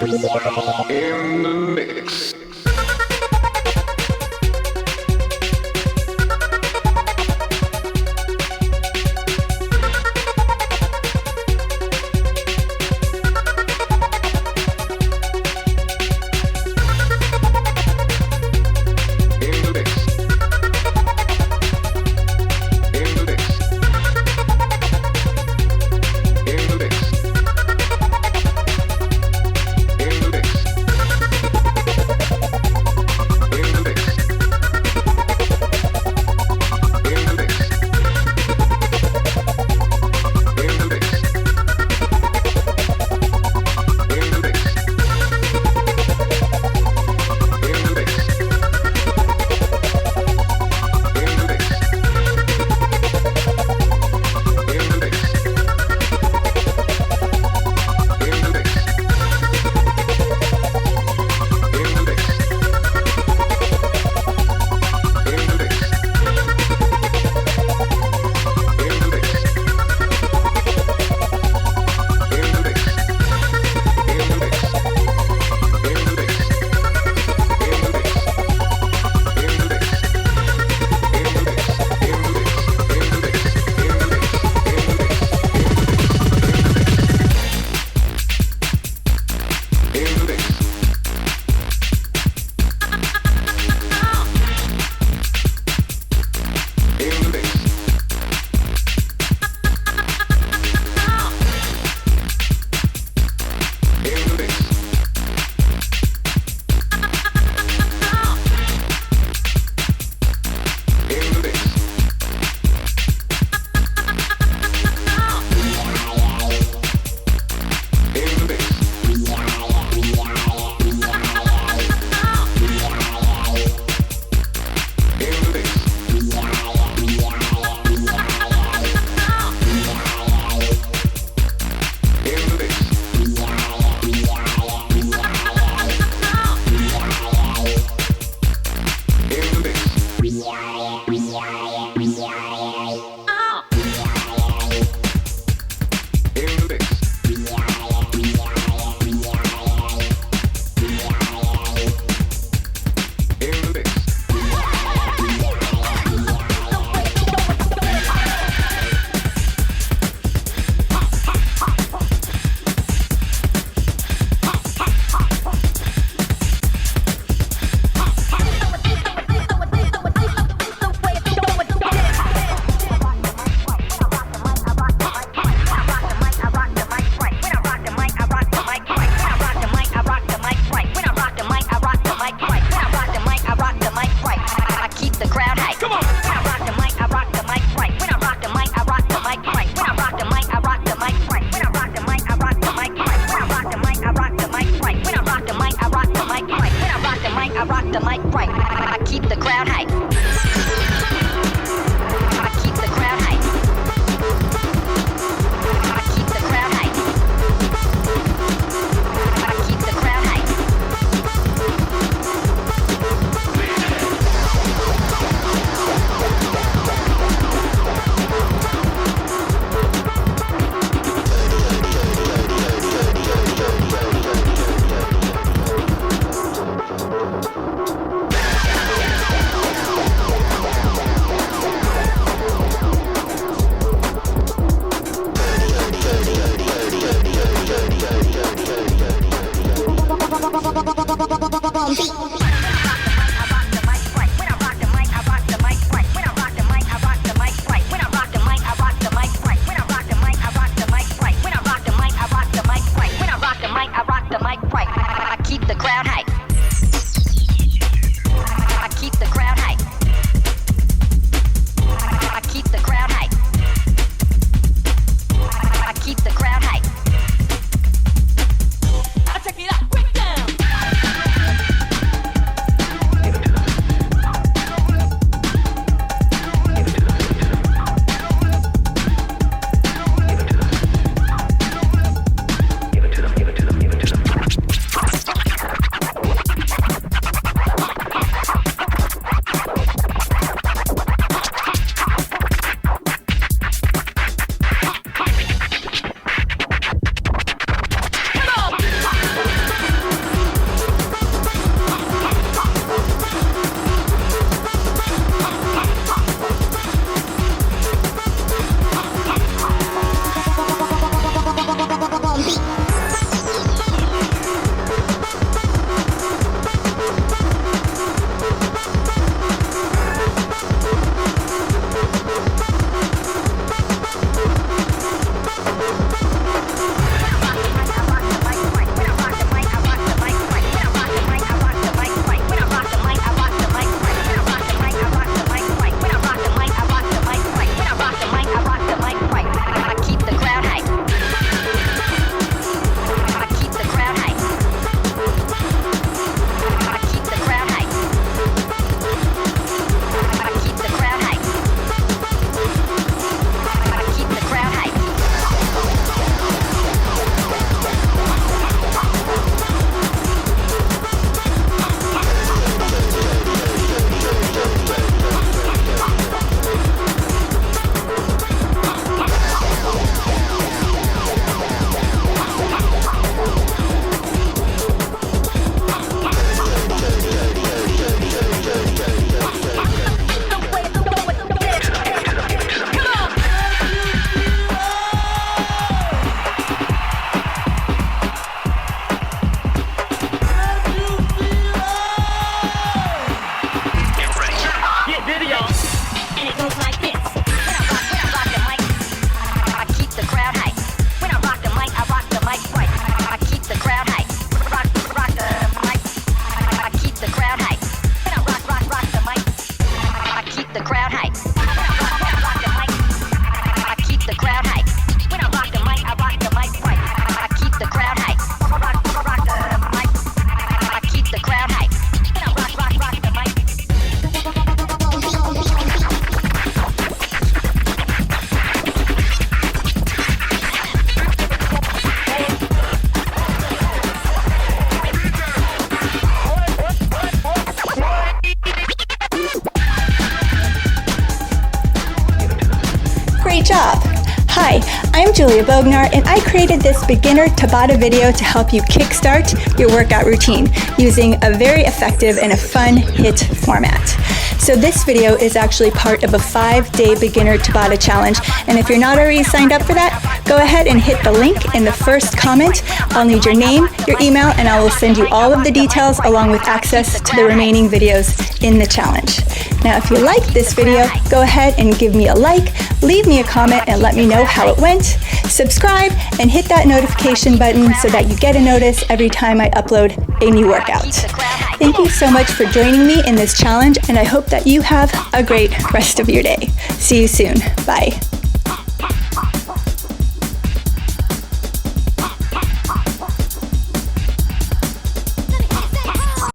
In the mix. job! Hi, I'm Julia Bognar, and I created this beginner Tabata video to help you kickstart your workout routine using a very effective and a fun HIIT format. So this video is actually part of a 5-day beginner Tabata challenge, and if you're not already signed up for that, go ahead and hit the link in the first comment. I'll need your name, your email, and I will send you all of the details along with access to the remaining videos in the challenge. Now, if you liked this video, go ahead and give me a like, leave me a comment, and let me know how it went. Subscribe and hit that notification button so that you get a notice every time I upload a new workout. Thank you so much for joining me in this challenge, and I hope that you have a great rest of your day. See you soon. Bye.